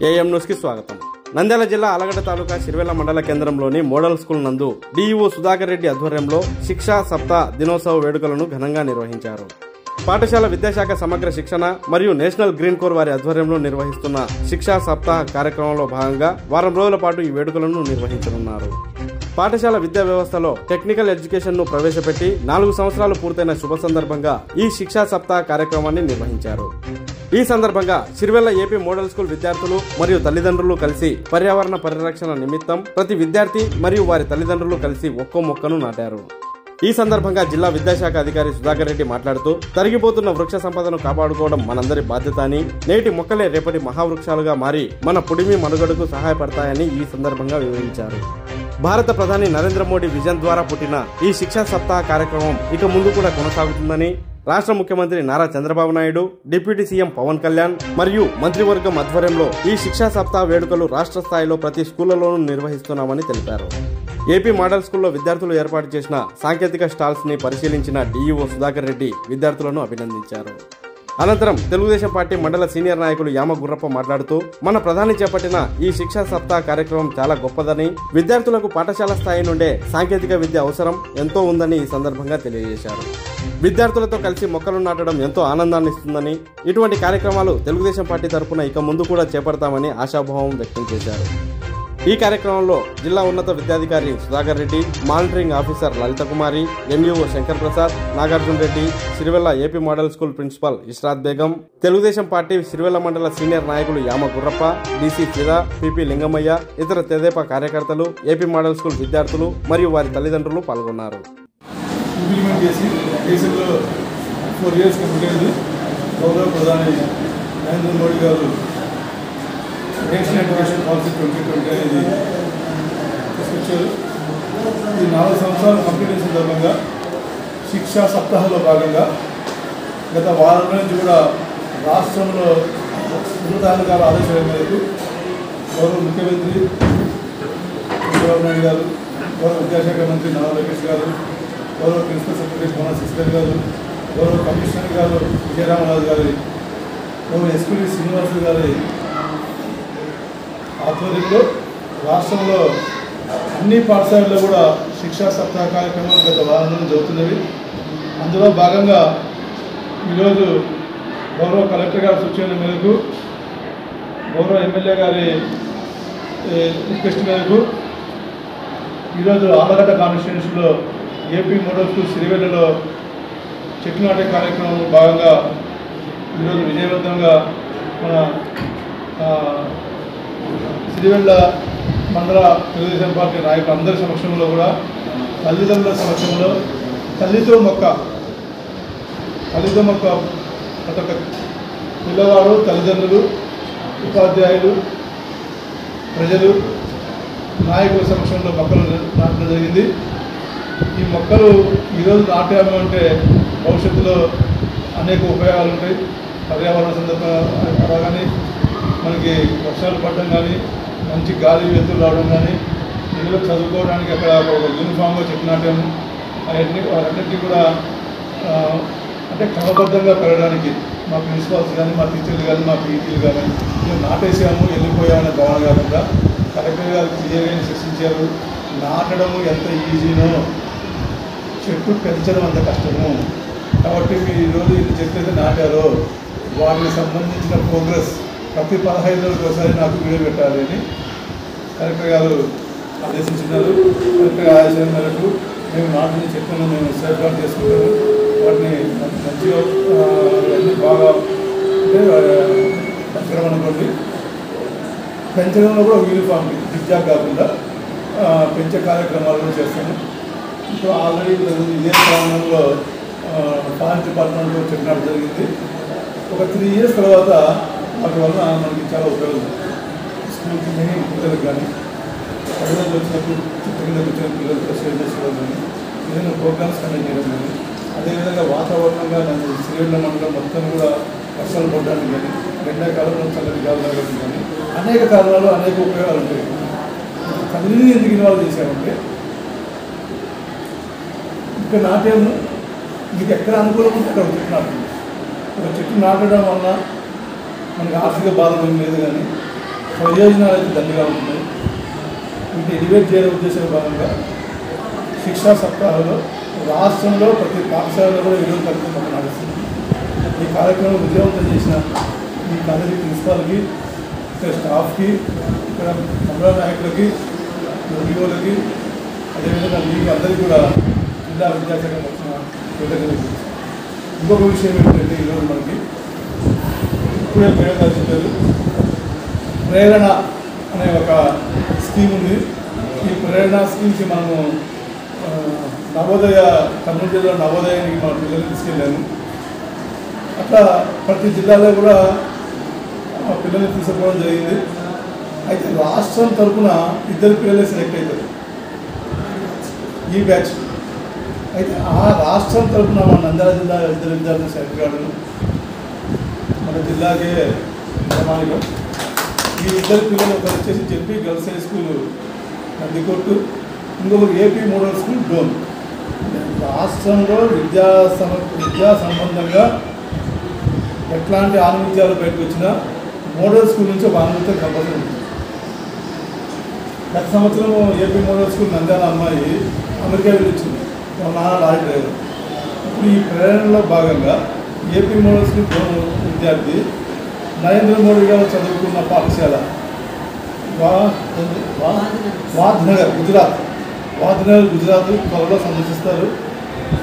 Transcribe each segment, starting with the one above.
AM news కి స్వాగతం. నంద్యాల జిల్లా ఆలగడ్డ తాలూకా సిరివెల్ల మండల కేంద్రంలోని మోడల్ స్కూల్ నందు డిఈఓ సుధాకర్ రెడ్డి ఆధ్వర్యంలో శిక్షా సప్తాహ దినోత్సవ వేడుకలను ఘనంగా నిర్వహించారు. పాఠశాల విద్యాశాఖ సమగ్ర శిక్షణ మరియు నేషనల్ గ్రీన్ కోర్ వారి ఆధ్వర్యంలో నిర్వహిస్తున్న శిక్షా సప్తాహ కార్యక్రమంలో భాగంగా వారం రోజుల పాటు ఈ వేడుకలను నిర్వహించనున్నారు. పాఠశాల విద్యా వ్యవస్థలో టెక్నికల్ ఎడ్యుకేషన్ ను ప్రవేశపెట్టి 4 సంవత్సరాలు పూర్తయిన శుభ సందర్భంగా ఈ శిక్షా సప్తాహ కార్యక్రమాన్ని నిర్వహించారు. ఈ సందర్భంగా సిరివెల్ల ఏపీ మోడల్ స్కూల్ విద్యార్థులు మరియు తల్లిదండ్రులు కలిసి పర్యావరణ పరిరక్షణ నిమిత్తం ప్రతి విద్యార్థి మరియు వారి తల్లిదండ్రులు కలిసి ఒక్కో మొక్కను నాటారు. ఈ సందర్భంగా జిల్లా విద్యాశాఖ అధికారి సుధాకర్ రెడ్డి మాట్లాడుతూ, తరిగిపోతున్న వృక్ష సంపదను కాపాడుకోవడం మనందరి బాధ్యత అని, నేటి మొక్కలే రేపటి మహావృక్షాలుగా మారి మన పుడిమి మనుగడకు సహాయపడతాయని ఈ సందర్భంగా వివరించారు. భారత ప్రధాని నరేంద్ర మోడీ విజన్ ద్వారా పుట్టిన ఈ శిక్షా సప్తాహ కార్యక్రమం ఇక ముందు కూడా కొనసాగుతుందని రాష్ట్ర ముఖ్యమంత్రి నారా చంద్రబాబు నాయుడు, డిప్యూటీ సీఎం పవన్ కళ్యాణ్ మరియు మంత్రివర్గం ఆధ్వర్యంలో ఈ శిక్షా సప్తాహ వేడుకలు రాష్ట్ర స్థాయిలో ప్రతి స్కూళ్లలోనూ నిర్వహిస్తున్నామని తెలిపారు. ఏపీ మోడల్ స్కూల్లో విద్యార్థులు ఏర్పాటు చేసిన సాంకేతిక స్టాల్స్ ని పరిశీలించిన డిఈఓ సుధాకర్ రెడ్డి విద్యార్థులను అభినందించారు. అనంతరం తెలుగుదేశం పార్టీ మండల సీనియర్ నాయకులు యామ గుర్రప్ప మాట్లాడుతూ, మన ప్రధాని చేపట్టిన ఈ శిక్షా సప్తాహ కార్యక్రమం చాలా గొప్పదని, విద్యార్థులకు పాఠశాల స్థాయి నుండే సాంకేతిక విద్య అవసరం ఎంతో ఉందని ఈ సందర్భంగా తెలియజేశారు. విద్యార్థులతో కలిసి మొక్కలు నాటడం ఎంతో ఆనందాన్ని ఇస్తుందని, ఇటువంటి కార్యక్రమాలు తెలుగుదేశం పార్టీ తరఫున ఇక ముందు కూడా చేపడతామని ఆశాభావం వ్యక్తం చేశారు. ఈ కార్యక్రమంలో జిల్లా ఉన్నత విద్యాధికారి Sudhakar Reddy, monitoring officer Lalitha Kumari, MEO Shankar Prasad, Nagarjuna Reddy, Sirivella AP model school principal Ishrat Begum, Telugu Desam party Sirivella మండల సీనియర్ నాయకులు యామ గుర్రప్ప, డీసీ ఫిదా, పిపి లింగమయ్య, ఇతర తెదేపా కార్యకర్తలు, ఏపీ మోడల్ స్కూల్ విద్యార్థులు మరియు వారి తల్లిదండ్రులు పాల్గొన్నారు. ఇంప్లిమెంట్ చేసి దేశంలో 4 years కంప్లీట్ అయింది. గౌరవ ప్రధాని నరేంద్ర మోడీ గారు నేషనల్ ఎడ్యుకేషన్ పాలసీ 2020 అనేది తీసుకొచ్చారు. ఈ 4 సంవత్సరాలు కంప్లీట్ అయిన సందర్భంగా శిక్షా సప్తాహంలో భాగంగా గత వారం నుంచి కూడా రాష్ట్రంలో ఉన్నతాధికారుల ఆదేశాల మేరకు గౌరవ ముఖ్యమంత్రి చంద్రబాబు నాయుడు గారు, గౌరవ విద్యాశాఖ మంత్రి నారా లోకేష్ గారు, గౌరవ ప్రిన్సిపల్ సెక్రటరీ కోన సిస్టర్ గారు, గౌరవ కమిషనర్ గారు విజయరామరాజు గారి, గౌరవ ఎస్పీ శ్రీనివాసు గారి ఆధ్వర్యంలో రాష్ట్రంలో అన్ని పాఠశాలల్లో కూడా శిక్షా సప్తాహ కార్యక్రమాలు గత వారం నుండి జరుగుతున్నవి. అందులో భాగంగా ఈరోజు గౌరవ కలెక్టర్ గారి సూచన మేరకు, గౌరవ ఎమ్మెల్యే గారి రిక్వెస్ట్ మేరకు ఈరోజు ఆలగడ్డ కాన్స్టిట్యున్సీలో ఏపీ మోడల్ స్కూల్ సిరివెల్లలో చెట్లు నాటే కార్యక్రమంలో భాగంగా ఈరోజు విజయవంతంగా మన సిరివెల్ల మండల తెలుగుదేశం పార్టీ నాయకులు అందరి సమక్షంలో కూడా తల్లిదండ్రుల సమక్షంలో తల్లితో మొక్క ప్రతి ఒక్క పిల్లవాడు, తల్లిదండ్రులు, ఉపాధ్యాయులు, ప్రజలు, నాయకుల సమక్షంలో మొక్కలు నాటడం జరిగింది. ఈ మొక్కలు ఈరోజు నాటాము అంటే భవిష్యత్తులో అనేక ఉపయోగాలు ఉంటాయి. పర్యావరణ సందర్భంగా కానీ, మనకి వర్షాలు పడడం కానీ, మంచి గాలి వెలుతురు రావడం కానీ, ఇందులో చదువుకోవడానికి అక్కడ ఒక యూనిఫామ్గా చెట్లు నాటాము. వాటన్నిటికీ కూడా అంటే క్రమబద్ధంగా పెరగడానికి మా ప్రిన్సిపాల్స్ కానీ, మా టీచర్లు కానీ, మా పీటీలు కానీ మేము నాటేసాము వెళ్ళిపోయామనే భావన కాకుండా కలెక్టర్ గారు క్లియర్గా శిక్షించారు. నాటడము ఎంత ఈజీనో చెట్టు పెంచడం అంత కష్టము. కాబట్టి మీరు ఈరోజు ఇది చెట్లు అయితే నాటారో వాటికి సంబంధించిన ప్రోగ్రెస్ ప్రతి 15 రోజులకు ఒకసారి నాకు వీడియో పెట్టాలి అని కలెక్టర్ గారు ఆదేశించినారు. కలెక్టర్ ఆదేశం మేరకు మేము నాటిన చెట్లను మేము సేఫ్గార్డ్ చేసుకుంటాము. వాటిని మంచిగా అన్నీ బాగా అంటే పరిశ్రమ అనుకోండి, పెంచడంలో కూడా యూనిఫామ్ జిగ్జాగ్ కాకుండా పెంచే కార్యక్రమాలు చేస్తాము. ఇప్పుడు ఆల్రెడీ ఇదే ప్రాంతంలో ఫారెస్ట్ డిపార్ట్మెంట్లో చెప్పినట్టు జరిగింది. ఒక 3 years తర్వాత వాటి వల్ల మనకి చాలా ఉపయోగం. స్కూల్కి మెయిన్ పిల్లలకు కానీ, పల్లెలకు వచ్చినప్పుడు చెట్టు కిందకు వచ్చిన పిల్లలతో షేర్ చేసుకోవడం కానీ, ఏదైనా ప్రోగ్రామ్స్ కండక్ట్ చేయడం కానీ, అదేవిధంగా వాతావరణంగా నన్ను సిరివెల్ల మండలం మొత్తం కూడా వర్షాలు పడడానికి కానీ, ఎండాకాలంలో చల్లటి గాలి తాగడానికి కానీ అనేక కారణాలు అనేక ఉపయోగాలు ఉంటాయి. కదిలిని ఎందుకు ఇన్వాల్వ్ చేశామంటే ఇక్కడ నాటేము మీకు ఎక్కడ అనుకూలం ఉంటే అక్కడ చెట్టు నాటం. ఒక చెట్టు నాటడం వల్ల మనకి ఆర్థిక బాధ ఏం లేదు, కానీ ప్రయోజనాలు అయితే దండిగా ఉంటున్నాయి. వీటిని ఎలివేట్ చేయడం ఉద్దేశంలో భాగంగా శిక్షా సప్తాహంలో రాష్ట్రంలో ప్రతి పాఠశాలలో కూడా ఈరోజు కార్యక్రమం నడుస్తుంది. ఈ కార్యక్రమం విజయవంతం చేసిన ఈ కాలేజీ ప్రిన్సిపాల్కి, ఇక్కడ స్టాఫ్కి, ఇక్కడ మండల నాయకులకి, ఎంఈఓలకి, అదేవిధంగా మీకు అందరికీ కూడా జిల్లా విద్యాశాఖ వచ్చిన కృతజ్ఞతలు. ఇంకొక విషయం ఏంటంటే ఈరోజు మనకి ఇప్పుడే మేడం చెప్పారు, ప్రేరణ అనే ఒక స్కీమ్ ఉంది. ఈ ప్రేరణ స్కీమ్కి మనము నవోదయ, కర్నూలు జిల్లా నవోదయానికి మన పిల్లల్ని తీసుకెళ్ళాము. అట్లా ప్రతి జిల్లాలో కూడా పిల్లల్ని తీసుకుపోవడం జరిగింది. అయితే రాష్ట్రం తరఫున 2 పిల్లలే సెలెక్ట్ అవుతారు ఈ బ్యాచ్. అయితే ఆ రాష్ట్రం తరఫున మన నంద్యాల జిల్లా 2 విద్యార్థులు సెలెక్ట్ కావడం మన జిల్లాకే ప్రమాణికం. ఈ 2 పిల్లలు ఒకరు వచ్చేసి జెడ్పీ గర్ల్స్ హై స్కూల్ నందికొట్టు, ఇంకొకరు ఏపీ మోడల్ స్కూల్ డోన్. రాష్ట్రంలో విద్యా సంబంధంగా ఎట్లాంటి ఆనుమత్యాలు బయటకు వచ్చినా మోడల్ స్కూల్ నుంచి ఒక ఆనుమత్యం కంపల్సరీ ఉంటుంది. గత సంవత్సరం ఏపీ మోడల్ స్కూల్ నంద్యాల అమ్మాయి అమెరికా వెళ్ళి వచ్చింది, మా నాన్న లారీ డ్రైవర్. ఇప్పుడు ఈ ప్రేరణలో భాగంగా ఏపీ మోడల్ స్కూల్ విద్యార్థి నరేంద్ర మోడీ గారు చదువుకున్న పాఠశాల వాద్నగర్ గుజరాత్ త్వరలో సందర్శిస్తారు.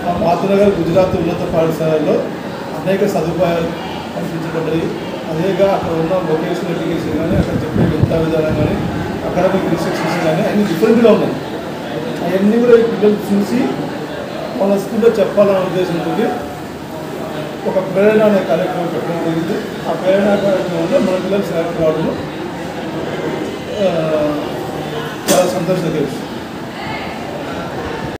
ఆ వాద్నగర్ గుజరాత్ ఉన్నత పాఠశాలలో అనేక సదుపాయాలు కల్పించబడ్డాయి. అదేగా అక్కడ ఉన్న వొకేషనల్ ఎడ్యుకేషన్ కానీ, అక్కడ చెప్పే విద్యా విధానం కానీ, అకాడమిక్ ఇన్స్ట్రక్షన్స్ కానీ అన్నీ డిఫరెంట్గా ఉన్నాయి. అవన్నీ కూడా ఈ పిల్లలు చూసి వాళ్ళ స్కూల్లో చెప్పాలనే ఉద్దేశంతో ఒక ప్రేరణ అనే కార్యక్రమం పెట్టడం జరిగింది. ఆ ప్రేరణ కార్యక్రమంలో మన పిల్లలు సెలెక్ట్ కావడం చాలా సంతోషంగా తెలుసు.